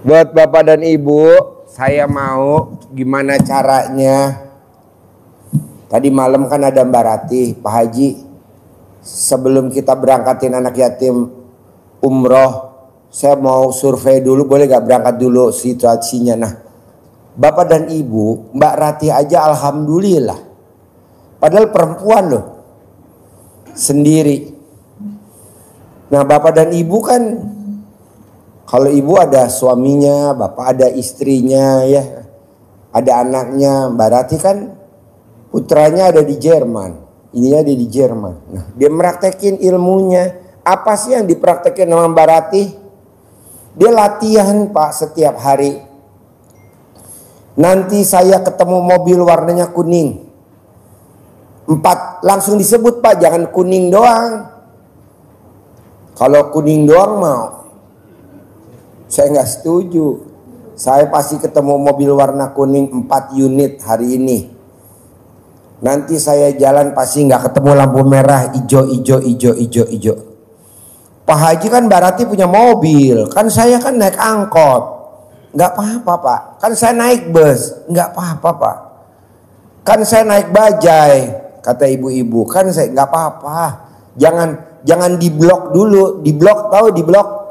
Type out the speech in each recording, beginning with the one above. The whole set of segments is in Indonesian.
Buat Bapak dan Ibu, saya mau gimana caranya. Tadi malam kan ada Mbak Ratih, Pak Haji. Sebelum kita berangkatin anak yatim umroh, saya mau survei dulu, boleh gak berangkat dulu situasinya. Nah, Bapak dan Ibu, Mbak Ratih aja alhamdulillah. Padahal perempuan loh, sendiri. Nah, Bapak dan Ibu kan, kalau ibu ada suaminya, bapak ada istrinya, ya, ada anaknya. Mbak Ratih kan putranya ada di Jerman, ininya ada di Jerman. Nah, dia meraktekin ilmunya. Apa sih yang dipraktekin sama Mbak Ratih? Dia latihan, Pak, setiap hari. Nanti saya ketemu mobil warnanya kuning. 4, langsung disebut, Pak, jangan kuning doang. Kalau kuning doang mau, saya nggak setuju. Saya pasti ketemu mobil warna kuning 4 unit hari ini. Nanti saya jalan pasti nggak ketemu lampu merah hijau. Pak Haji kan Mbak Ratih punya mobil, kan saya kan naik angkot, nggak apa-apa Pak. Kan saya naik bus, nggak apa-apa Pak. Kan saya naik bajai, kata ibu-ibu, kan saya nggak apa-apa. Jangan diblok dulu, diblok tahu diblok?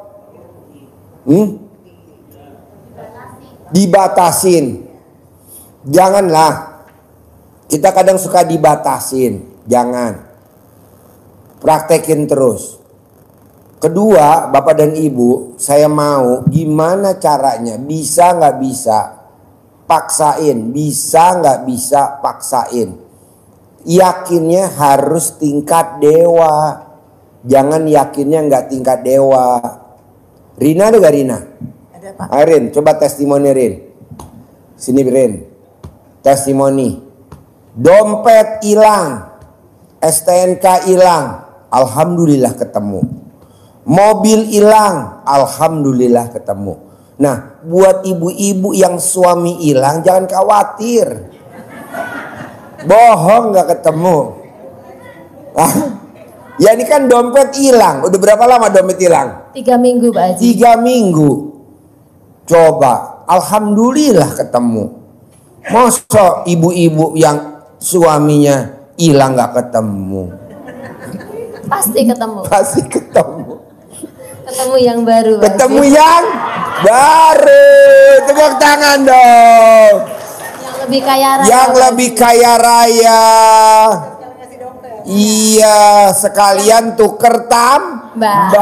Dibatasin. Janganlah. Kita kadang suka dibatasin. Jangan. Praktekin terus. Kedua, Bapak dan Ibu, saya mau gimana caranya, bisa nggak bisa paksain, bisa nggak bisa paksain. Yakinnya harus tingkat dewa. Jangan yakinnya nggak tingkat dewa. Rina ada gak Rina? Ada Pak. Rin, coba testimoni Rin. Sini Rin. Testimoni. Dompet hilang. STNK hilang. Alhamdulillah ketemu. Mobil hilang. Alhamdulillah ketemu. Nah, buat ibu-ibu yang suami hilang jangan khawatir. Bohong gak ketemu. Ya ini kan dompet hilang. Udah berapa lama dompet hilang? 3 minggu Pak Haji. 3 minggu. Coba, alhamdulillah ketemu. Masa ibu-ibu yang suaminya hilang gak ketemu? Pasti ketemu. Pasti ketemu. Ketemu yang baru Pak Ketemu Haji. yang baru. Tepuk tangan dong. Yang lebih kaya raya. Yang Pak lebih Haji. kaya raya. Iya, sekalian tuker tambah.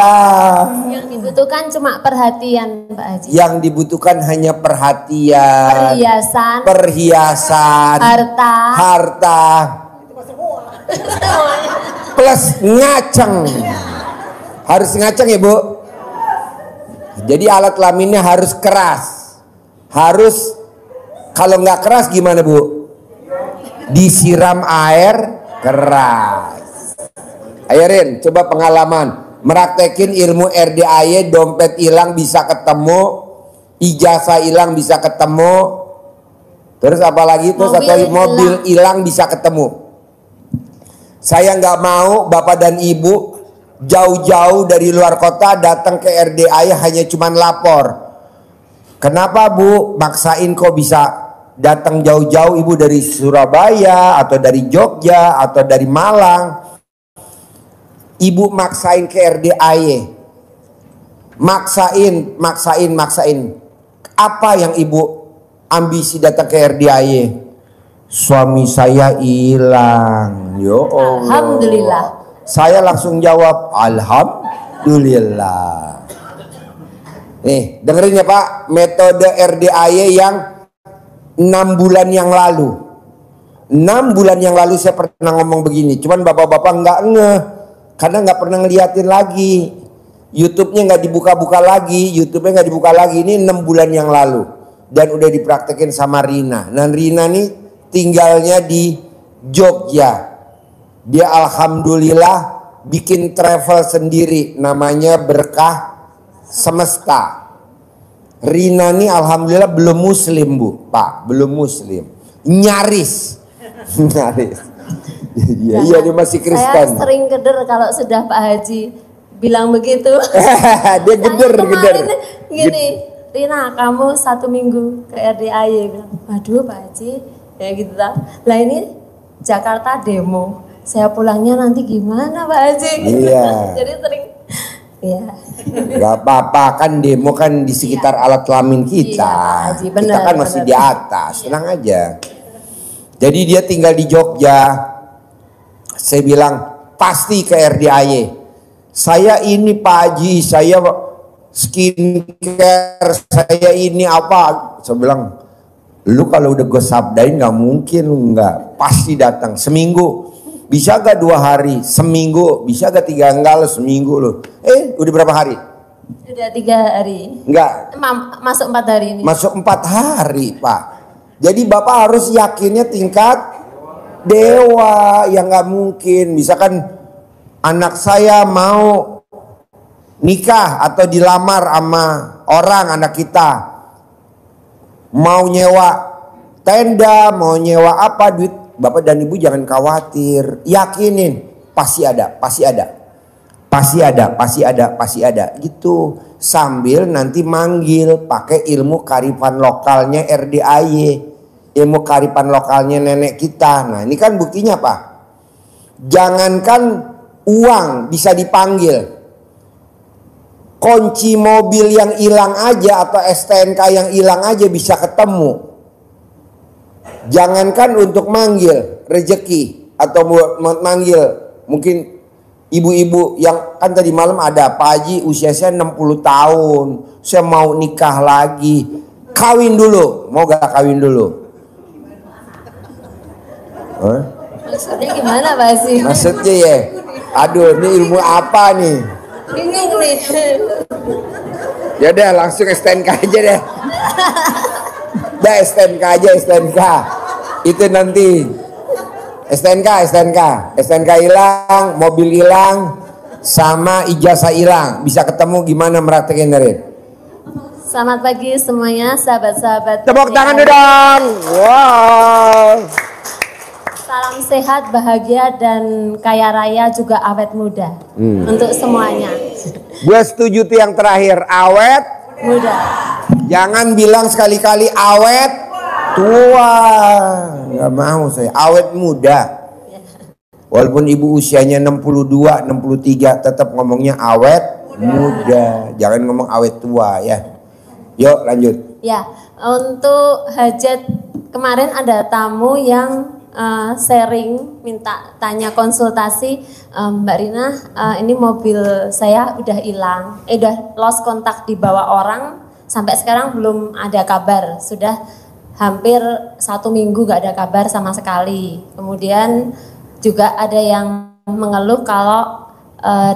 Yang dibutuhkan cuma perhatian Pak Haji. Yang dibutuhkan hanya perhatian, perhiasan, harta, plus ngaceng. Harus ngaceng ya Bu. Jadi alat kelaminnya harus keras. Harus, kalau nggak keras gimana Bu? Disiram air keras. Ayo Rin, coba pengalaman meraktekin ilmu RDAY. Dompet hilang bisa ketemu, ijazah hilang bisa ketemu, terus apalagi terus mobil hilang bisa ketemu. Saya nggak mau Bapak dan Ibu jauh-jauh dari luar kota datang ke RDAY hanya cuman lapor. Kenapa Bu maksain kok bisa datang jauh-jauh Ibu dari Surabaya atau dari Jogja atau dari Malang? Ibu maksain ke RDAY. Maksain. Apa yang Ibu ambisi datang ke RDAY? Suami saya hilang. Ya Allah. Alhamdulillah. Saya langsung jawab alhamdulillah. Nih, dengerin ya Pak, metode RDAY yang 6 bulan yang lalu. 6 bulan yang lalu saya pernah ngomong begini. Cuman bapak-bapak nggak ngeh. Karena nggak pernah ngeliatin lagi. YouTube-nya nggak dibuka-buka lagi. YouTube-nya nggak dibuka lagi. Ini 6 bulan yang lalu. Dan udah dipraktekin sama Rina. Nah Rina nih tinggalnya di Jogja. Dia alhamdulillah bikin travel sendiri. Namanya Berkah Semesta. Rina nih alhamdulillah belum muslim Bu, Pak, belum muslim, nyaris. Iya dia masih Kristen. Saya sering keder kalau sudah Pak Haji bilang begitu. Dia geder. Gini, Rina kamu 1 minggu ke RDAY. Bilang, waduh Pak Haji, ya gitu lah. Lah ini Jakarta demo, saya pulangnya nanti gimana Pak Haji? Iya. Jadi sering, ya. Gak apa-apa, kan demo kan di sekitar alat kelamin kita. Iya, Pak Haji, Kita benar, kan masih benar. di atas, tenang aja. Jadi dia tinggal di Jogja. Saya bilang pasti ke RDAY. Saya ini Pak Haji, saya skincare, saya ini apa? Saya bilang, lu kalau udah gue sabdain nggak mungkin lu nggak, pasti datang. Seminggu bisa gak 2 hari, seminggu bisa gak 3, enggak lo seminggu lo. Udah berapa hari? Sudah 3 hari. Enggak, Masuk 4 hari ini. masuk 4 hari Pak. Jadi Bapak harus yakinnya tingkat dewa, yang nggak mungkin. Misalkan anak saya mau nikah atau dilamar sama orang, anak kita mau nyewa tenda, mau nyewa apa, duit Bapak dan Ibu jangan khawatir, yakinin pasti ada, pasti ada, pasti ada, pasti ada, pasti ada gitu. Sambil nanti manggil pakai ilmu karifan lokalnya RDAY, ilmu karifan lokalnya nenek kita. Nah ini kan buktinya Pak, jangankan uang bisa dipanggil, kunci mobil yang hilang aja atau STNK yang hilang aja bisa ketemu. Jangankan untuk manggil rejeki atau manggil mungkin ibu-ibu yang kan tadi malam ada Pak Haji usia saya 60 tahun, saya mau nikah lagi, kawin dulu, mau gak kawin dulu? Maksudnya gimana Pak Haji? Maksudnya ya, aduh ini ilmu apa nih? Bingung nih. Ya udah langsung STNK aja deh. Dah STNK aja, STNK. Itu nanti STNK hilang, mobil hilang, sama ijazah hilang. Bisa ketemu gimana meratakin dari? Selamat pagi semuanya, sahabat-sahabat. Tepuk tangan dong. Wow. Salam sehat, bahagia, dan kaya raya juga awet muda. Untuk semuanya. Gue setuju tuh yang terakhir, awet Muda. Jangan bilang sekali-kali awet tua. Nggak mau saya, awet muda. Walaupun ibu usianya 62, 63 tetap ngomongnya awet muda. Jangan ngomong awet tua ya. Yuk lanjut. Ya, untuk hajat kemarin ada tamu yang sharing, minta tanya konsultasi, Mbak Rina, ini mobil saya udah hilang, udah lost kontak di bawah orang, sampai sekarang belum ada kabar, sudah hampir 1 minggu gak ada kabar sama sekali. Kemudian juga ada yang mengeluh kalau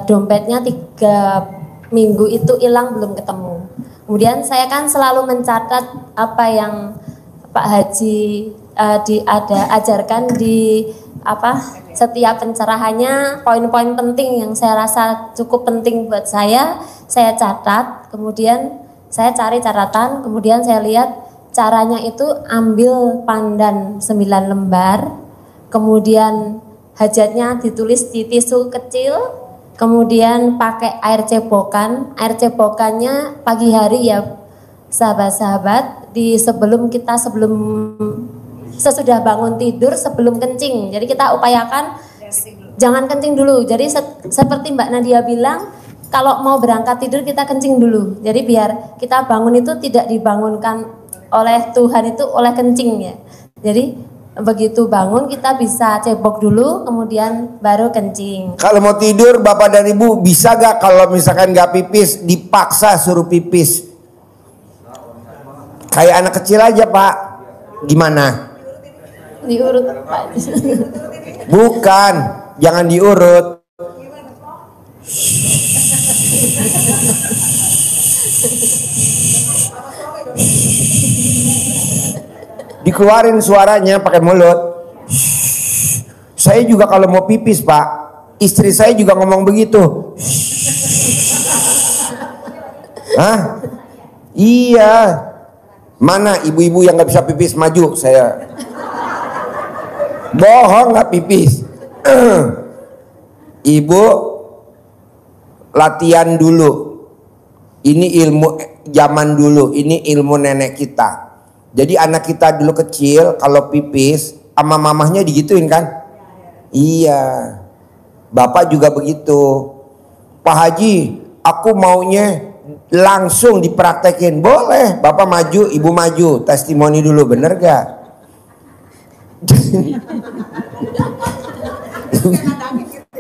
dompetnya 3 minggu itu hilang belum ketemu. Kemudian saya kan selalu mencatat apa yang Pak Haji ajarkan di setiap pencerahannya, poin-poin penting yang saya rasa cukup penting buat saya catat, kemudian saya cari catatan, kemudian saya lihat caranya itu ambil pandan 9 lembar, kemudian hajatnya ditulis di tisu kecil, kemudian pakai air cebokannya pagi hari ya sahabat-sahabat, sesudah bangun tidur sebelum kencing. Jadi kita upayakan jangan kencing dulu. Jadi seperti Mbak Nadia bilang, kalau mau berangkat tidur kita kencing dulu. Jadi biar kita bangun itu tidak dibangunkan oleh Tuhan itu oleh kencing ya. Jadi begitu bangun kita bisa cebok dulu, kemudian baru kencing. Kalau mau tidur Bapak dan Ibu bisa gak kalau misalkan gak pipis dipaksa suruh pipis? Kayak anak kecil aja Pak. Gimana? Diurut Pak. Bukan, jangan diurut. Dikeluarin suaranya pakai mulut. Saya juga kalau mau pipis Pak, istri saya juga ngomong begitu. Hah? Iya. Mana ibu-ibu yang nggak bisa pipis, maju saya. Bohong nggak pipis. Ibu latihan dulu. Ini ilmu zaman dulu, ini ilmu nenek kita. Jadi anak kita dulu kecil kalau pipis sama mamahnya digituin kan? Iya. Bapak juga begitu. Pak Haji, aku maunya langsung dipraktekin. Boleh, Bapak maju, Ibu maju, testimoni dulu, bener gak?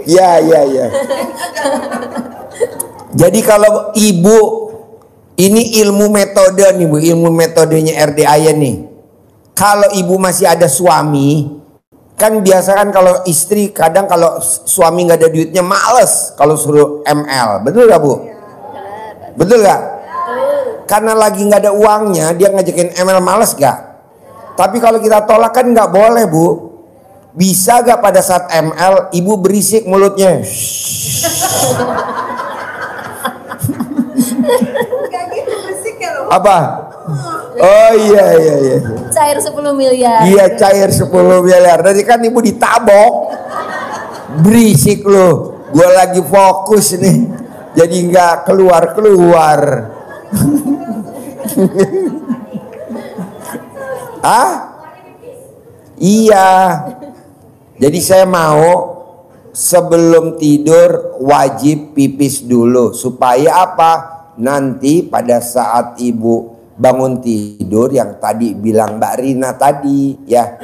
Ya. Jadi kalau ibu, ini ilmu metode nih Bu, ilmu metodenya RD Ayan nih. Kalau ibu masih ada suami, kan biasa kan kalau istri kadang kalau suami nggak ada duitnya males kalau suruh ML, betul gak Bu? Betul gak? Karena lagi nggak ada uangnya dia ngajakin ML, males gak? Tapi kalau kita tolak kan nggak boleh Bu. Bisa gak pada saat ML ibu berisik mulutnya? Apa? Oh iya. Cair 10 miliar. Iya, cair 10 miliar. Tadi kan ibu ditabok. Berisik lo. Gue lagi fokus nih. Jadi nggak keluar. Ah? Iya. Jadi saya mau sebelum tidur wajib pipis dulu. Supaya apa? Nanti pada saat ibu bangun tidur yang tadi bilang Mbak Rina tadi ya.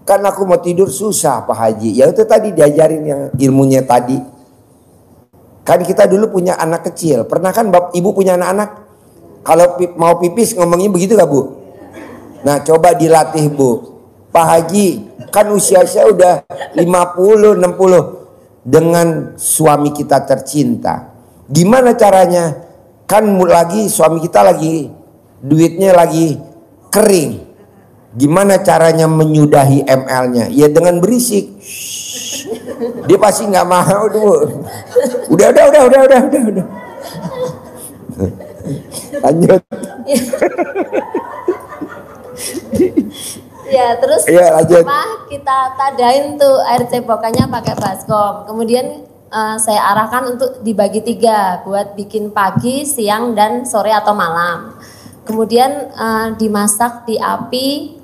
Kan aku mau tidur susah Pak Haji. Ya itu tadi diajarin yang ilmunya tadi. Kan kita dulu punya anak kecil. Pernah kan ibu punya anak-anak? Kalau mau pipis ngomongnya begitu gak Bu? Nah coba dilatih Bu. Pak Haji kan usia saya udah 50, 60. Dengan suami kita tercinta. Gimana caranya? Kan lagi suami kita lagi duitnya lagi kering. Gimana caranya menyudahi ML-nya? Ya dengan berisik. Dia pasti nggak mau tuh. Udah. Lanjut. Ya terus ya, lanjut. Kita tadain tuh air cebokannya pakai baskom. Kemudian saya arahkan untuk dibagi 3 buat bikin pagi, siang, dan sore atau malam. Kemudian dimasak di api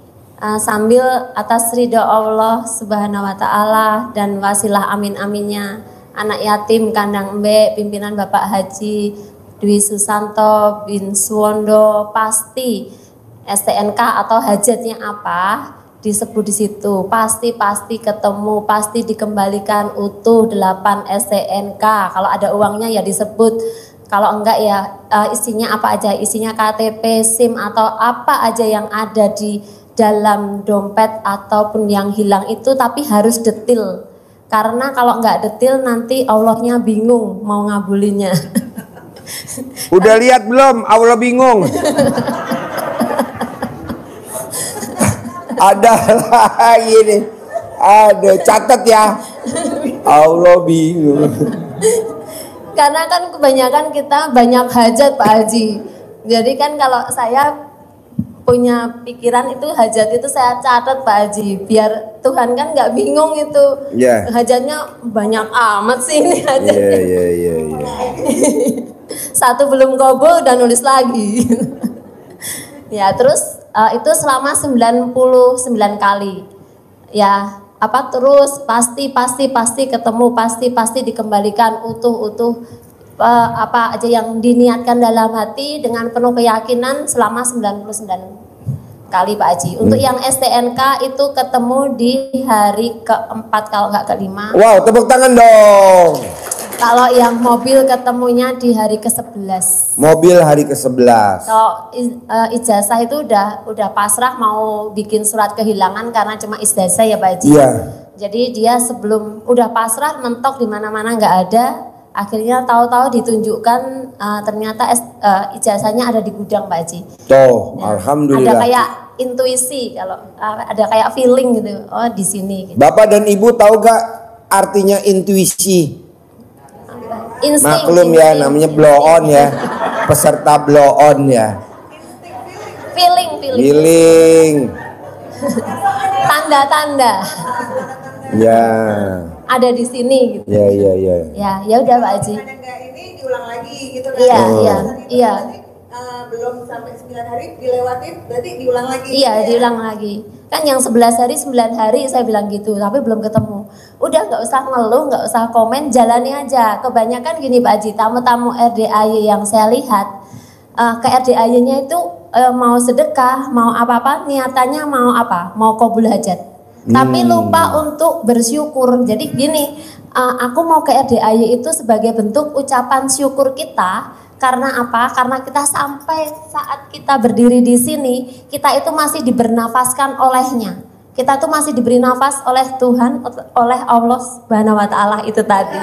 sambil atas ridho Allah Subhanahu wa Ta'ala dan wasilah amin-aminnya anak yatim kandang embe pimpinan Bapak Haji Dwi Susanto bin Suwondo, pasti STNK atau hajatnya apa disebut di situ, pasti ketemu, pasti dikembalikan utuh 8 STNK. Kalau ada uangnya ya disebut, kalau enggak ya isinya apa aja, isinya KTP, SIM atau apa aja yang ada di dalam dompet ataupun yang hilang itu, tapi harus detail. Karena kalau enggak detail nanti Allahnya bingung mau ngabulinya. Udah lihat belum? Allah bingung. Ada lagi nih. Aduh, catat ya. Allah bingung. Karena kan kebanyakan kita banyak hajat Pak Haji. Jadi kan kalau saya punya pikiran itu hajat itu saya catat Pak Haji. Biar Tuhan kan nggak bingung itu. Yeah. Hajatnya banyak amat sih ini hajatnya. Iya. Satu belum kabul udah nulis lagi. Ya terus itu selama 99 kali. Ya apa terus pasti ketemu, pasti dikembalikan utuh apa aja yang diniatkan dalam hati dengan penuh keyakinan selama 99 kali Pak Haji. Untuk yang STNK itu ketemu di hari keempat kalau nggak kelima. Wow, tepuk tangan dong. Kalau yang mobil ketemunya di hari ke-11. Mobil hari ke-11. Kalau ijazah itu udah pasrah mau bikin surat kehilangan karena cuma ijazah ya Pak Haji. Iya. Jadi dia sebelum udah pasrah mentok di mana-mana nggak ada, akhirnya tahu-tahu ditunjukkan ternyata ijazahnya ada di gudang Pak Haji. Tuh, ya, alhamdulillah. Ada kayak intuisi kalau ada kayak feeling gitu. Oh, di sini gitu. Bapak dan Ibu tahu gak artinya intuisi? Maklum ya, namanya blow on ya. Peserta blow on ya. Feeling. Tanda-tanda. Ya. Ada di sini gitu. Ya. Ya udah Pak Haji. diulang lagi gitu kan? Iya, Oh. iya, iya. Belum sampai 9 hari dilewatin, berarti diulang lagi. Iya, diulang lagi. Kan yang 11 hari, 9 hari saya bilang gitu, tapi belum ketemu. Udah nggak usah ngeluh, nggak usah komen, jalani aja. Kebanyakan gini Pak Haji, tamu-tamu RDAY yang saya lihat, ke RDAY-nya itu mau sedekah, mau apa-apa, niatannya mau apa? Mau qabul hajat. Tapi lupa untuk bersyukur. Jadi gini, aku mau ke RDAY itu sebagai bentuk ucapan syukur kita. Karena apa? Karena kita sampai saat kita berdiri di sini, kita itu masih dibernafaskan olehnya. Kita tuh masih diberi nafas oleh Tuhan, oleh Allah Subhanahu wa Ta'ala itu tadi.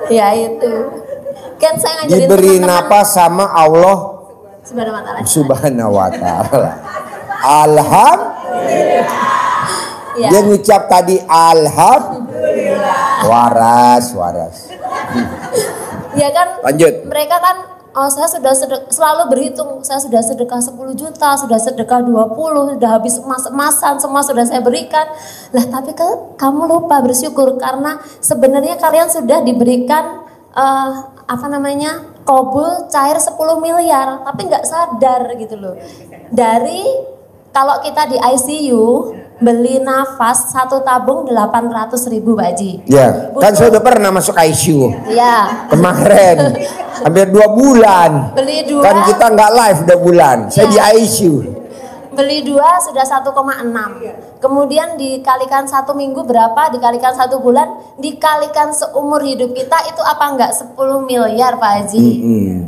Ya itu. Kan saya ngajarin Diberi teman-teman. napas sama Allah Subhanahu wa Ta'ala. Subhanahu wa Ta'ala. Alhamdulillah. Ya. Dia ngucap tadi alhamdulillah. Waras. Ya kan, Lanjut. mereka kan, oh saya sudah selalu berhitung, saya sudah sedekah 10 juta, sudah sedekah 20, sudah habis emas-emasan, semua sudah saya berikan. Lah tapi kamu lupa bersyukur karena sebenarnya kalian sudah diberikan qabul cair 10 miliar, tapi nggak sadar gitu loh. Dari kalau kita di ICU beli nafas satu tabung 800.000 Pak Haji. Ya, kan saya udah pernah masuk ICU Ya. kemarin, hampir 2 bulan. Beli 2. Kan kita nggak live 2 bulan. Saya di Ya. ICU. Beli 2 sudah 1,6. Kemudian dikalikan 1 minggu berapa? Dikalikan 1 bulan, dikalikan seumur hidup kita itu apa enggak 10 miliar Pak Haji.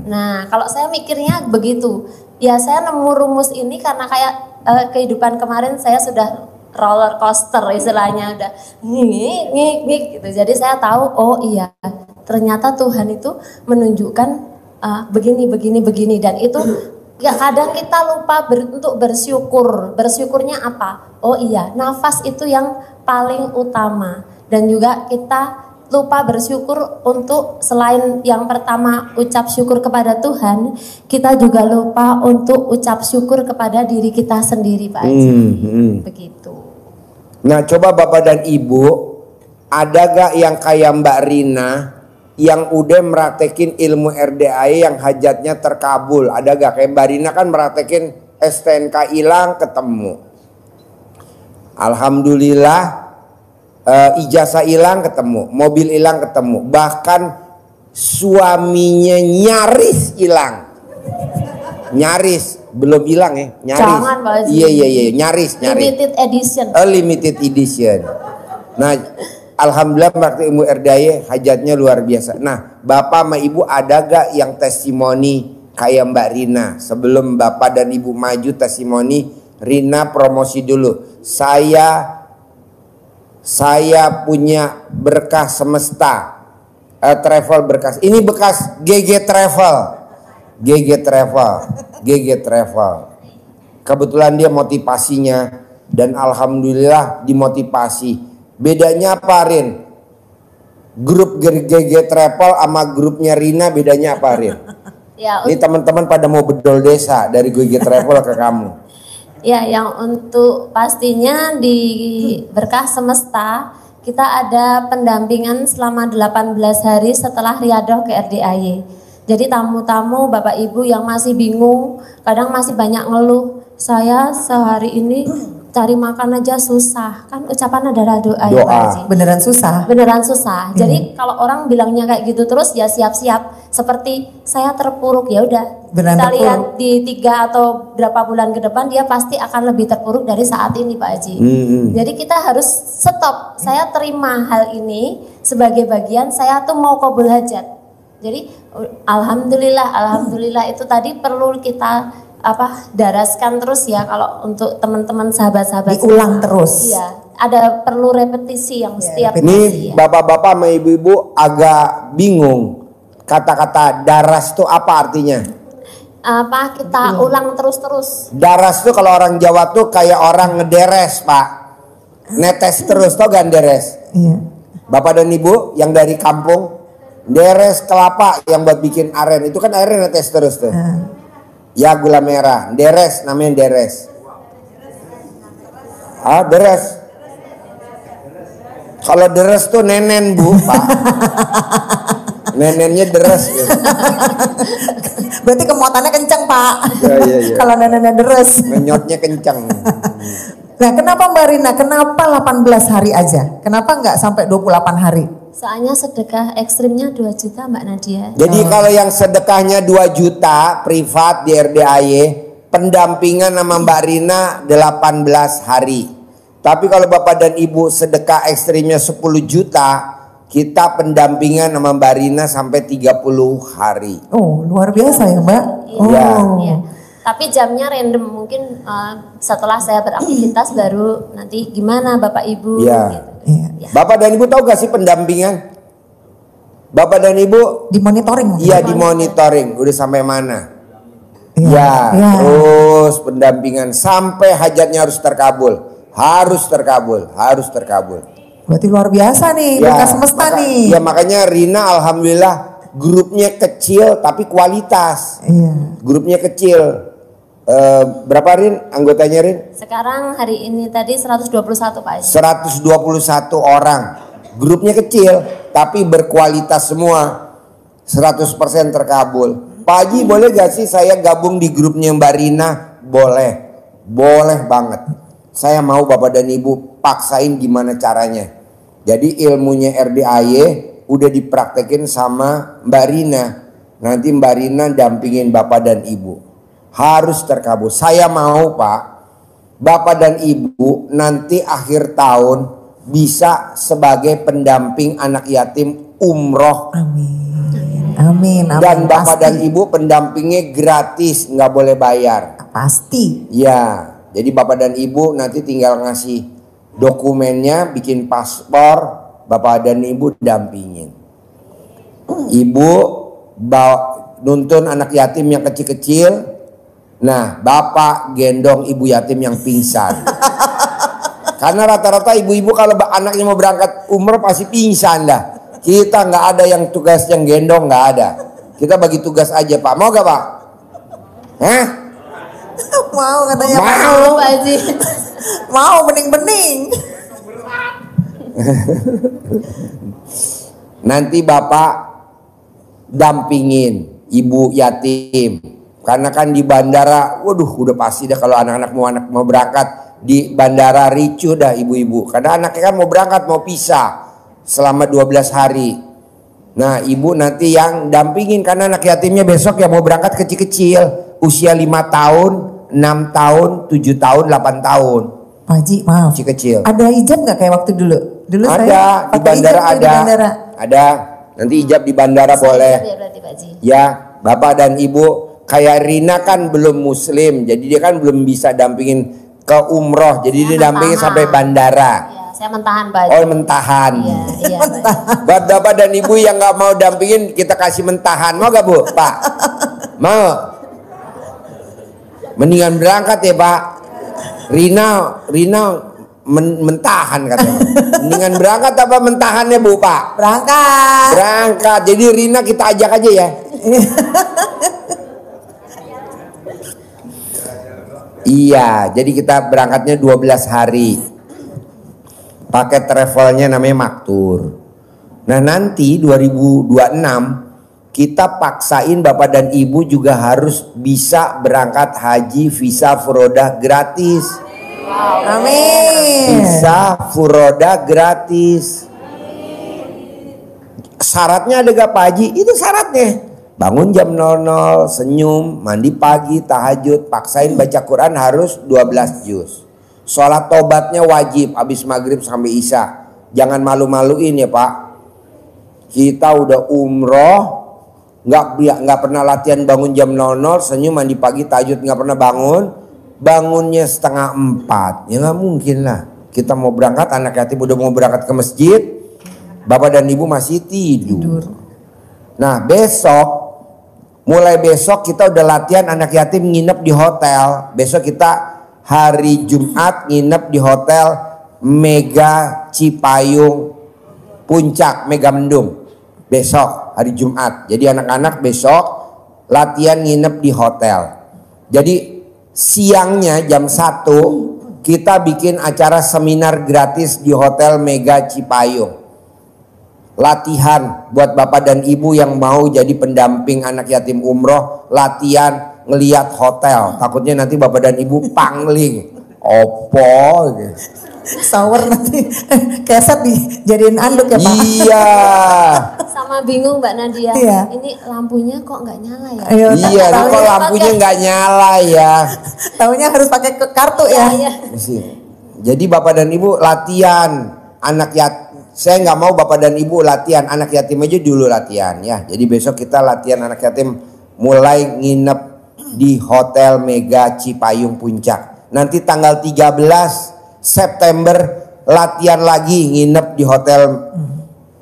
Nah, kalau saya mikirnya begitu. Ya saya nemu rumus ini karena kayak kehidupan kemarin saya sudah roller coaster istilahnya, udah ngik gitu. Jadi saya tahu, oh iya, ternyata Tuhan itu menunjukkan begini dan itu ya kadang kita lupa untuk bersyukur. Bersyukurnya apa? Oh iya, nafas itu yang paling utama. Dan juga kita lupa bersyukur untuk selain yang pertama ucap syukur kepada Tuhan, kita juga lupa untuk ucap syukur kepada diri kita sendiri Pak Haji. Begitu. Nah, coba Bapak dan Ibu, ada gak yang kayak Mbak Rina yang udah meratekin ilmu RDAY yang hajatnya terkabul? Ada gak? Kayak Mbak Rina kan meratekin STNK hilang ketemu, alhamdulillah. Ijazah hilang ketemu, mobil hilang ketemu, bahkan suaminya nyaris hilang. Nyaris, belum hilang ya, nyaris. Jangan Pak Haji. Iya, nyaris. Limited edition. Limited edition. Nah, alhamdulillah praktik ilmu RDAY hajatnya luar biasa. Nah, Bapak sama Ibu ada gak yang testimoni kayak Mbak Rina? Sebelum Bapak dan Ibu maju testimoni, Rina promosi dulu. Saya punya berkah semesta, travel berkas. Ini bekas GG Travel. Kebetulan dia motivasinya dan alhamdulillah dimotivasi. Bedanya apa, Rin? Grup GG Travel sama grupnya Rina bedanya apa, Rin? Ya, Ini teman-teman pada mau bedol desa dari GG Travel ke kamu. ya, yang untuk pastinya di Berkah Semesta kita ada pendampingan selama 18 hari setelah riadah ke RDAY. Jadi tamu-tamu Bapak Ibu yang masih bingung, kadang masih banyak ngeluh, saya sehari ini cari makan aja susah. Kan ucapan adalah doa. Ya, Pak Haji. Beneran susah. Beneran susah. Jadi kalau orang bilangnya kayak gitu terus ya siap-siap. Seperti saya terpuruk, ya udah. Beneran Kita terpuruk. lihat di 3 atau berapa bulan ke depan dia pasti akan lebih terpuruk dari saat ini Pak Haji. Jadi kita harus stop. Saya terima hal ini sebagai bagian saya tuh mau qabul hajat. Jadi alhamdulillah itu tadi perlu kita daraskan terus ya kalau untuk teman-teman sahabat-sahabat Diulang terus. Iya, ada perlu repetisi yang setiap Ini ya. bapak-bapak sama ibu-ibu agak bingung. Kata-kata daras itu apa artinya? Kita ulang terus-terus. Daras tuh kalau orang Jawa tuh kayak orang ngederes, Pak. Netes terus, tau gak deres? Iya. Bapak dan ibu yang dari kampung, deres kelapa yang buat bikin aren, itu kan airnya netes terus tuh. Ya gula merah, deres namanya deres. Deres. Kalau deres tuh nenen Bu, Pak. Nenennya deres. Ya. Berarti kemuatannya kencang Pak. Iya. Kalau nenennya deres. Menyotnya kencang. Nah kenapa Mbak Rina, kenapa 18 hari aja? Kenapa nggak sampai 28 hari? Soalnya sedekah ekstrimnya 2 juta Mbak Nadia. Jadi kalau yang sedekahnya 2 juta privat di RDAY, pendampingan sama Mbak Rina 18 hari. Tapi kalau Bapak dan Ibu sedekah ekstrimnya 10 juta, kita pendampingan sama Mbak Rina sampai 30 hari. Oh luar biasa ya Mbak. Iya. Iya. Tapi jamnya random, mungkin setelah saya beraktivitas baru nanti gimana Bapak Ibu. Iya. Gitu. Iya. Bapak dan Ibu tahu gak sih pendampingan? Bapak dan Ibu? Dimonitoring. Iya dimonitoring. Udah sampai mana? Iya. Ya, terus pendampingan sampai hajatnya harus terkabul. Harus terkabul. Berarti luar biasa nih, berkah semesta nih. Ya makanya Rina alhamdulillah grupnya kecil tapi kualitas. Iya. Grupnya kecil. Berapa Rin anggotanya Rin? Sekarang hari ini tadi 121 Pak Haji. 121 orang. Grupnya kecil tapi berkualitas semua. 100% terkabul. Pak Haji boleh gak sih saya gabung di grupnya Mbak Rina? Boleh. Boleh banget. Saya mau Bapak dan Ibu paksain gimana caranya. Jadi ilmunya RDAY udah dipraktekin sama Mbak Rina. Nanti Mbak Rina dampingin Bapak dan Ibu. Harus terkabul. Saya mau Pak, Bapak dan Ibu nanti akhir tahun bisa sebagai pendamping anak yatim umroh. Amin. Amin. Dan Bapak Pasti. dan Ibu pendampingnya gratis, nggak boleh bayar. Pasti. Ya, jadi Bapak dan Ibu nanti tinggal ngasih dokumennya, bikin paspor, Bapak dan Ibu dampingin. Ibu nuntun anak yatim yang kecil-kecil. Nah, Bapak gendong ibu yatim yang pingsan. Karena rata-rata ibu-ibu kalau anaknya mau berangkat umroh pasti pingsan dah. Kita nggak ada yang tugas yang gendong, nggak ada. Kita bagi tugas aja Pak. Mau gak Pak? Hah? Mau katanya. Mau. Pak Haji. Mau bening-bening. Nanti Bapak dampingin ibu yatim. Karena kan di bandara, waduh udah pasti dah kalau anak-anak mau berangkat di bandara ricuh dah ibu-ibu. Karena anaknya kan mau berangkat, mau pisah selama 12 hari. Nah ibu nanti yang dampingin karena anak yatimnya besok yang mau berangkat kecil-kecil. Usia 5 tahun, 6 tahun, 7 tahun, 8 tahun. Pak Haji maaf. Kecil-kecil. Ada ijab nggak kayak waktu dulu? Dulu Ada, saya di pakai bandara ijab tuh ada. Di bandara. Ada. Nanti ijab di bandara boleh. Ya berarti Pak Haji. Ya, Bapak dan Ibu, kayak Rina kan belum muslim, jadi dia kan belum bisa dampingin ke umroh, jadi dia dampingin sampai bandara. Ya, saya mentahan Pak Haji. Oh mentahan. Iya. Buat Bapak dan Ibu yang nggak mau dampingin, kita kasih mentahan. Mau gak Bu? Pak? Mau? Mendingan berangkat ya Pak. Rina mentahan katanya. Mendingan berangkat apa mentahannya Bu Pak? Berangkat. Berangkat. Jadi Rina kita ajak aja ya. Iya, jadi kita berangkatnya 12 hari. Paket travelnya namanya Maktur. Nah nanti 2026 kita paksain Bapak dan Ibu juga harus bisa berangkat haji visa furodah gratis. Amin. Visa furodah gratis. Syaratnya ada gak Pak Haji? Itu syaratnya. Bangun jam 00, senyum, mandi pagi, tahajud, paksain baca Quran harus 12 juz. Sholat tobatnya wajib habis maghrib sampai isya. Jangan malu-maluin ya Pak. Kita udah umroh, nggak pernah latihan bangun jam 00, senyum, mandi pagi, tahajud nggak pernah bangun. Bangunnya 3:30, ya nggak mungkin lah. Kita mau berangkat, anak yatim udah mau berangkat ke masjid, Bapak dan Ibu masih tidur. Nah mulai besok kita udah latihan anak yatim nginep di hotel. Besok kita hari Jumat nginep di hotel Mega Cipayung Puncak Mega Mendung. Besok hari Jumat. Jadi anak-anak besok latihan nginep di hotel. Jadi siangnya jam 1 kita bikin acara seminar gratis di Hotel Mega Cipayung. Latihan buat bapak dan ibu yang mau jadi pendamping anak yatim umroh, latihan ngeliat hotel. Takutnya nanti bapak dan ibu pangling. Opo gitu. Shower nanti keset dijadiin anduk ya Pak. Iya. Sama bingung Mbak Nadia. Iya. Ini lampunya kok nggak nyala ya? Ayo, Iya, ini kok lampunya nggak nyala ya. Taunya harus pakai kartu ya. Iya. Jadi bapak dan ibu latihan anak yatim. Saya nggak mau bapak dan ibu latihan anak yatim aja dulu latihan ya. Jadi besok kita latihan anak yatim mulai nginep di Hotel Mega Cipayung Puncak. Nanti tanggal 13 September latihan lagi nginep di Hotel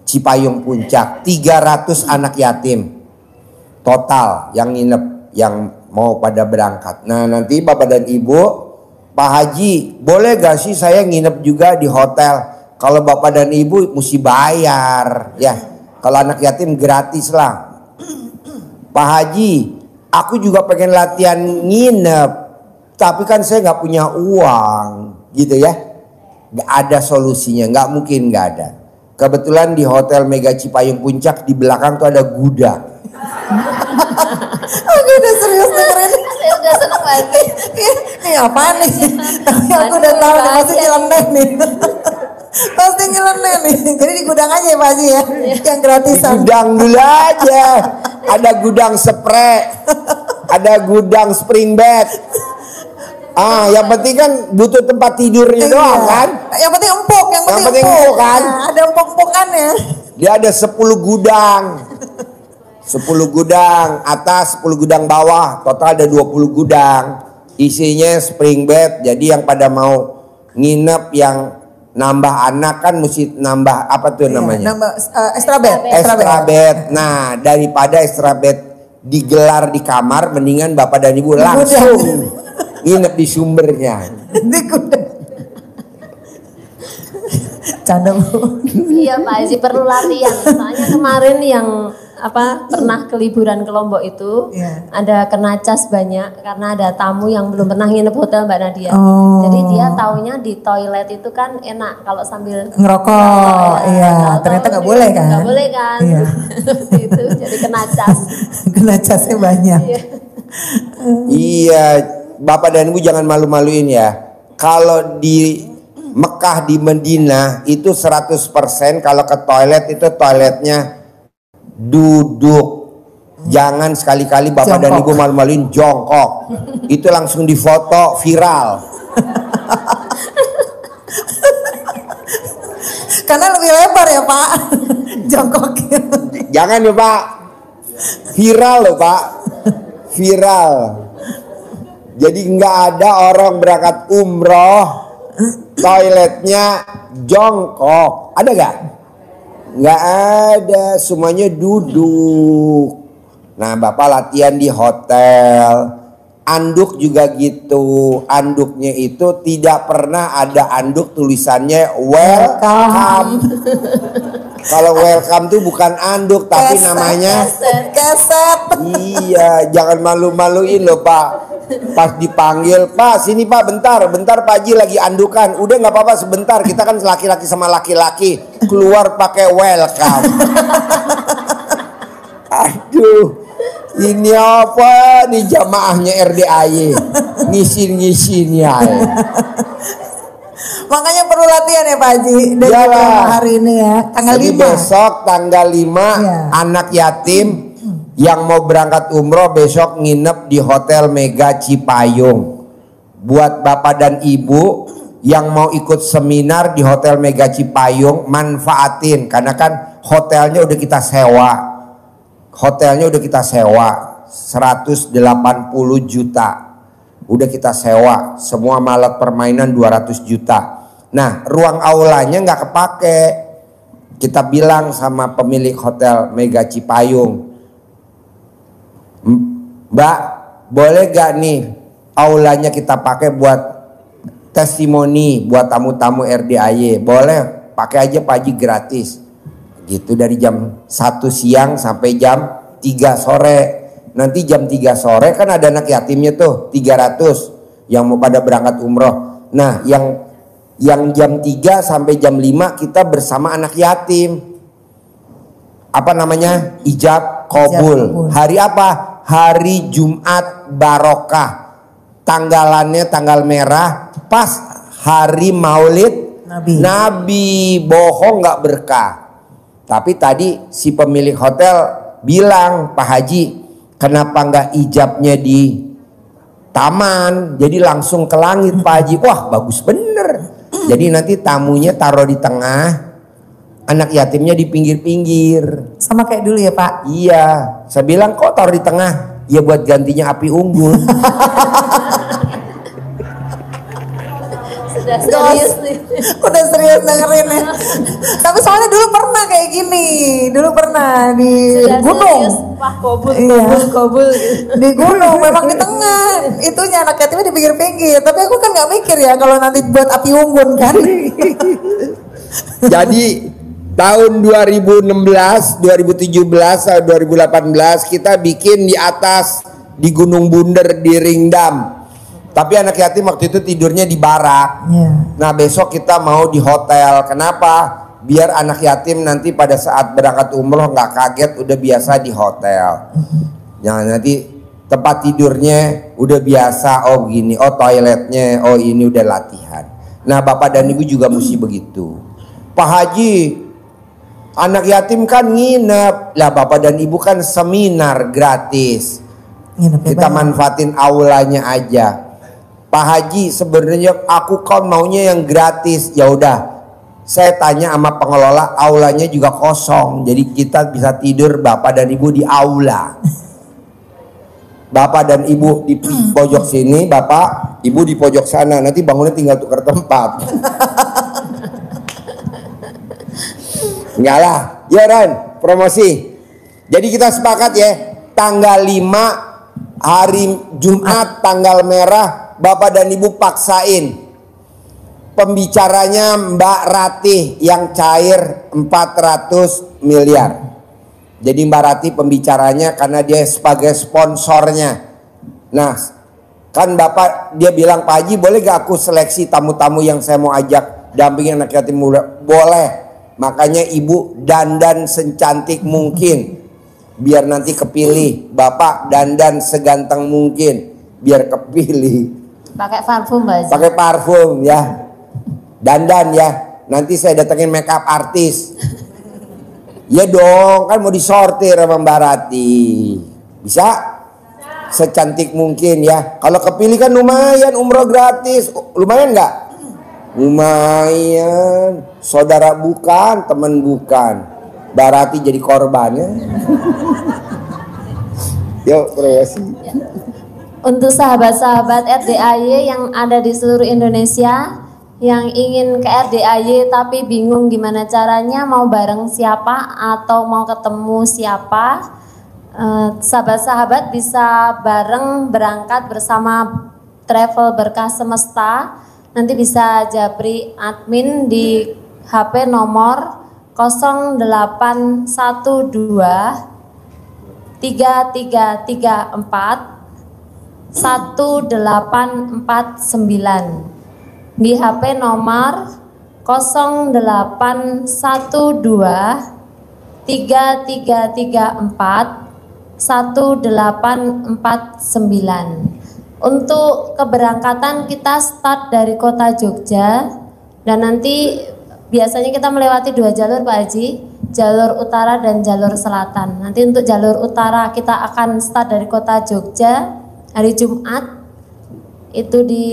Cipayung Puncak. 300 anak yatim total yang nginep, yang mau pada berangkat. Nah nanti bapak dan ibu, Pak Haji boleh gak sih saya nginep juga di hotel? Kalau bapak dan ibu mesti bayar ya. Kalau anak yatim gratis lah. Pak Haji, aku juga pengen latihan nginep, tapi kan saya nggak punya uang. Gitu ya, nggak ada solusinya, nggak mungkin nggak ada. Kebetulan di Hotel Mega Cipayung Puncak di belakang tuh ada gudang. Aku udah serius dengerin. Saya udah seneng banget. Ini apa nih? Tapi aku udah tahu nih, pasti nyeleneh nih. Pasti nyeleneh nih. Jadi di gudang aja ya Pak Haji ya, yang gratisan. Gudang dulu aja. Ada gudang spray, ada gudang spring bed. Yang penting kan butuh tempat tidurnya doang kan. Yang penting empuk, yang penting empuk kan. Nah, ada empuk-empukannya. Dia ada 10 gudang. 10 gudang atas, 10 gudang bawah, total ada 20 gudang. Isinya spring bed. Jadi yang pada mau nginep yang nambah anak kan mesti nambah apa tuh namanya? Nambah extra bed. Extra bed. Nah, daripada extra bed digelar di kamar, mendingan bapak dan ibu langsung nginep di sumbernya. Di gudang. Canda Bu. Iya Pak Haji perlu latihan. Soalnya kemarin yang pernah ke liburan ke Lombok itu ada kena cas banyak karena ada tamu yang belum pernah nginep hotel Mbak Nadia. Jadi dia taunya di toilet itu kan enak kalau sambil ngerokok. Iya, ternyata nggak boleh kan? Nggak boleh kan? Iya. Itu jadi kena cas. Kena casnya banyak. Iya, bapak dan ibu jangan malu-maluin ya. Kalau di Mekah, di Madinah itu 100% kalau ke toilet itu toiletnya duduk. Jangan sekali-kali bapak dan ibu malu-maluin jongkok. Itu langsung difoto viral. Karena lebih lebar ya Pak. Jongkok. Jangan ya Pak. Viral loh Pak. Viral. Jadi nggak ada orang berangkat umroh toiletnya jongkok. Ada gak? Nggak ada, semuanya duduk. Nah bapak latihan di hotel. Anduk juga gitu. Anduknya itu tidak pernah ada anduk tulisannya welcome. Kalau welcome tuh bukan anduk tapi namanya keset. Iya, jangan malu-maluin loh Pak. Pas dipanggil, Pak sini Pak bentar Pak Haji lagi andukan. Udah nggak apa-apa sebentar, kita kan laki-laki sama laki-laki keluar pakai welcome. Aduh, ini apa nih jamaahnya RDAY ngisin ya. Makanya perlu latihan ya Pak Haji. Dan hari ini ya tanggal 5. Besok tanggal 5 anak yatim yang mau berangkat umroh besok nginep di Hotel Mega Cipayung. Buat bapak dan ibu yang mau ikut seminar di Hotel Mega Cipayung, manfaatin karena kan hotelnya udah kita sewa. Hotelnya udah kita sewa 180 juta. Udah kita sewa, semua alat permainan 200 juta. Nah, ruang aulanya nggak kepake. Kita bilang sama pemilik Hotel Mega Cipayung, Mbak, boleh gak nih aulanya kita pakai buat testimoni buat tamu-tamu RDAY? Boleh, pakai aja Pak Haji gratis. Gitu dari jam 1 siang sampai jam 3 sore. Nanti jam 3 sore kan ada anak yatimnya tuh 300 yang mau pada berangkat umroh. Nah, yang jam 3 sampai jam 5 kita bersama anak yatim. Apa namanya? Ijab Qabul. Hari apa? Hari Jumat Barokah. Tanggalannya tanggal merah pas hari Maulid Nabi. Bohong nggak berkah. Tapi tadi si pemilik hotel bilang, Pak Haji, kenapa nggak ijabnya di taman? Jadi langsung ke langit, Pak Haji. Wah, bagus bener. Jadi nanti tamunya taruh di tengah, anak yatimnya di pinggir-pinggir. Sama kayak dulu ya Pak? Iya. Saya bilang kok taruh di tengah? Ya buat gantinya api unggun. Sudah serius nih. Udah serius dengerin ya. Tapi soalnya dulu pernah kayak gini. Dulu pernah di Sudah gunung. serius, wah kobul, Iya. kobul gitu. Di gunung memang di tengah. Itunya anak yatimnya di pinggir-pinggir. Tapi aku kan nggak mikir ya kalau nanti buat api unggun kan. Jadi tahun 2016, 2017, 2018 kita bikin di atas di Gunung Bunder di Ringdam. Tapi anak yatim waktu itu tidurnya di barak. Nah besok kita mau di hotel. Kenapa? Biar anak yatim nanti pada saat berangkat umroh nggak kaget, udah biasa di hotel. Nah nanti tempat tidurnya udah biasa. Oh begini, oh toiletnya, oh ini udah latihan. Nah bapak dan ibu juga mesti begitu. Pak Haji, anak yatim kan nginep. Lah bapak dan ibu kan seminar gratis. Kita manfaatin aulanya aja. Pak Haji, sebenarnya aku kan maunya yang gratis. Ya udah, saya tanya sama pengelola, aulanya juga kosong. Jadi kita bisa tidur bapak dan ibu di aula. Bapak dan ibu di pojok sini, bapak, ibu di pojok sana. Nanti bangunnya tinggal tukar tempat. Enggak lah, ya Ran, promosi. Jadi kita sepakat ya, tanggal 5 hari Jumat tanggal merah, bapak dan ibu paksain pembicaranya Mbak Ratih yang cair 400 miliar. Jadi Mbak Ratih pembicaranya karena dia sebagai sponsornya. Nah kan bapak dia bilang, Pak Haji boleh gak aku seleksi tamu-tamu yang saya mau ajak dampingin anak yatim muda? Boleh. Makanya ibu dandan secantik mungkin biar nanti kepilih. Bapak dandan seganteng mungkin biar kepilih. Pakai parfum Mbak Haji. Pakai parfum ya. Dandan ya. Nanti saya datengin make up artis. Ya dong, kan mau disortir sama Mbak Rati. Bisa? Secantik mungkin ya. Kalau kepilih kan lumayan umroh gratis. Lumayan nggak? Lumayan. Saudara bukan, teman bukan. Mbak Rati jadi korbannya. Yuk, promosi. Untuk sahabat-sahabat RDAY yang ada di seluruh Indonesia yang ingin ke RDAY tapi bingung gimana caranya, mau bareng siapa atau mau ketemu siapa, sahabat-sahabat bisa bareng berangkat bersama Travel Berkah Semesta. Nanti bisa japri admin di HP nomor 0812 3334 1849, di HP nomor 0812 3334 1849. Untuk keberangkatan kita start dari kota Jogja dan nanti biasanya kita melewati 2 jalur Pak Haji, jalur utara dan jalur selatan. Nanti untuk jalur utara kita akan start dari kota Jogja hari Jumat, itu di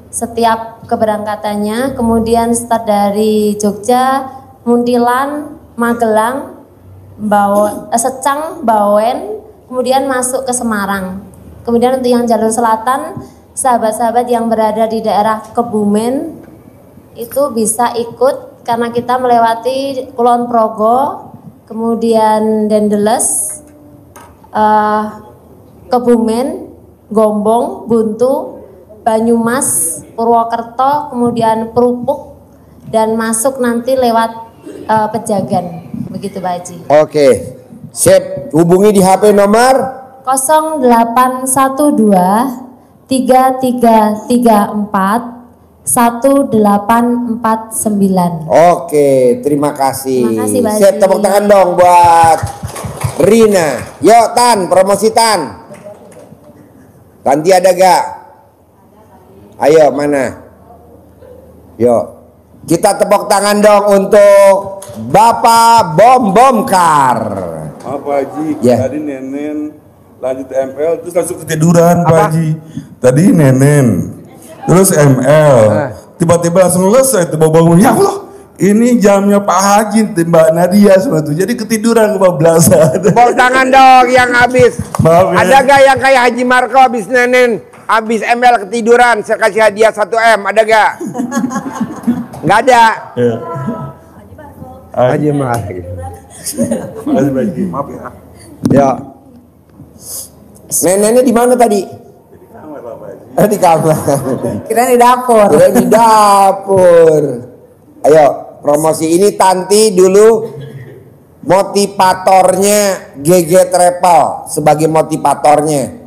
setiap keberangkatannya. Kemudian start dari Jogja, Muntilan, Magelang, Secang, Bawen, kemudian masuk ke Semarang. Kemudian untuk yang jalur selatan, sahabat-sahabat yang berada di daerah Kebumen itu bisa ikut karena kita melewati Kulon Progo, kemudian Dendeles, Kebumen, Gombong, Buntu, Banyumas, Purwokerto, kemudian Perupuk, dan masuk nanti lewat Pejagan. Begitu Pak Haji. Oke, sip. Hubungi di HP nomor 0812 3334 1849. Oke, terima kasih. Terima kasih, Pak Siap, Haji. tepuk tangan dong buat Rina. Yuk Tan, promosi Tan. Tanti ada gak? Ayo, mana? Yuk, kita tepuk tangan dong untuk Bapak Bom Kar. Maaf Pak Haji, Ya. tadi Nenen lanjut ML terus langsung ketiduran Pak Apa? Haji. Tadi Nenen, terus ML, tiba-tiba langsung selesai tuh bangun. Ya Allah, ini jamnya Pak Haji, Mbak Nadia semua tuh. Jadi ketiduran kebablasan. Tepuk tangan dong yang habis. Maaf ya. Ada gak yang kayak Haji Marco habis Nenen, habis ML ketiduran, saya kasih hadiah 1 M, ada gak? Nggak ada. Ya. Haji Marco. Makasih Pak Haji, maaf ya. Ya. Neneknya di mana tadi? Di kamar. Kirain di dapur. Kirain di dapur. Ayo, promosi ini Tanti dulu motivatornya GG Travel sebagai motivatornya.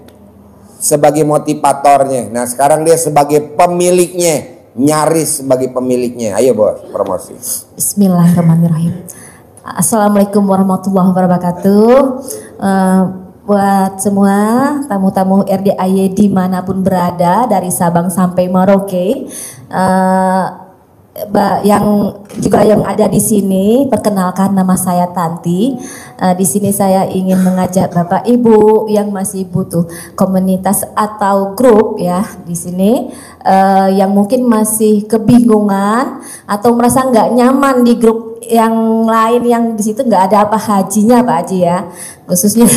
Nah, sekarang dia sebagai pemiliknya, nyaris sebagai pemiliknya. Ayo, Bos, promosi. Bismillahirrahmanirrahim. Assalamualaikum warahmatullahi wabarakatuh. Buat semua tamu-tamu RDAY dimanapun berada dari Sabang sampai Merauke, yang ada di sini, perkenalkan nama saya Tanti. Di sini saya ingin mengajak Bapak Ibu yang masih butuh komunitas atau grup ya di sini, yang mungkin masih kebingungan atau merasa nggak nyaman di grup yang lain yang di situ nggak ada apa hajinya Pak Haji ya, khususnya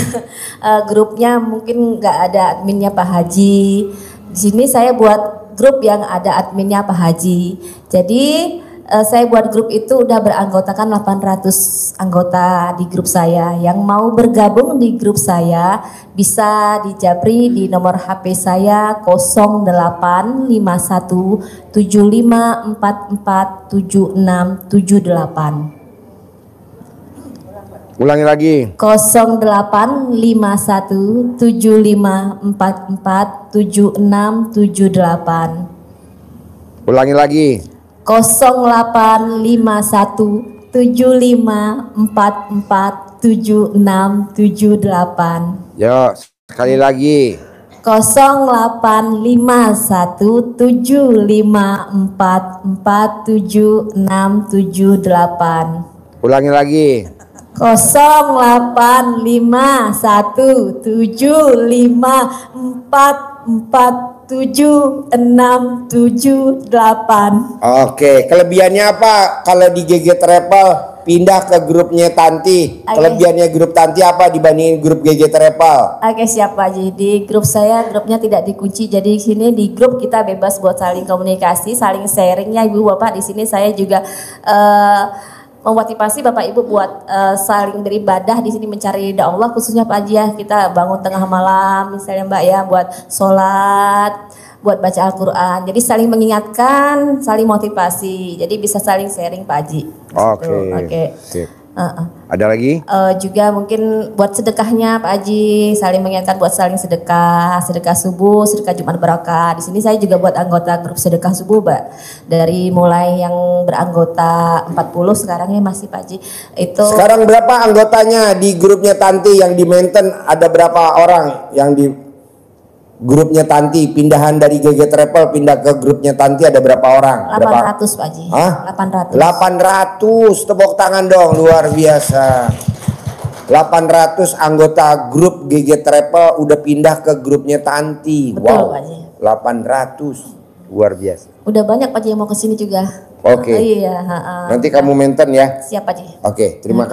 grupnya mungkin nggak ada adminnya Pak Haji. Di sini saya buat grup yang ada adminnya Pak Haji. Jadi saya buat grup itu udah beranggotakan 800 anggota di grup saya. Yang mau bergabung di grup saya bisa dijapri di nomor HP saya 085175447678. Ulangi lagi. 085175447678. Ulangi lagi. 085175447678. Yo, sekali lagi. 085175447678. Ulangi lagi. 085175447678. Oke, kelebihannya apa kalau di GG Travel pindah ke grupnya Tanti? Oke. Kelebihannya grup Tanti apa dibandingin grup GG Travel? Oke, siap Pak Haji. Di grup saya, grupnya tidak dikunci. Jadi di sini di grup kita bebas buat saling komunikasi, saling sharing ya Ibu Bapak. Di sini saya juga memotivasi Bapak Ibu buat saling beribadah di sini, mencari ridha Allah, khususnya Pak Haji ya. Kita bangun tengah malam misalnya Mbak ya, buat sholat, buat baca Al-Quran. Jadi saling mengingatkan, saling motivasi. Jadi bisa saling sharing Pak Haji. Oke. Oke. Sip. Ada lagi? Juga mungkin buat sedekahnya Pak Haji, saling mengingatkan buat saling sedekah, sedekah subuh, sedekah Jumat Barokah. Di sini saya juga buat anggota grup sedekah subuh, Mbak. Dari mulai yang beranggota 40 sekarang ya masih Pak Haji. Itu Sekarang berapa anggotanya di grupnya Tanti yang di maintain? Ada berapa orang yang di grupnya Tanti? Pindahan dari GG Travel pindah ke grupnya Tanti ada berapa orang? 800 Pak Haji. Hah? 800. 800, tepuk tangan dong, luar biasa. 800 anggota grup GG Travel udah pindah ke grupnya Tanti. Betul, Wow, Pak Haji. 800, luar biasa. Udah banyak Pak Haji yang mau kesini juga. Oke. Iya, Nanti kamu maintain ya. siap Pak Haji. Oke, terima kasih.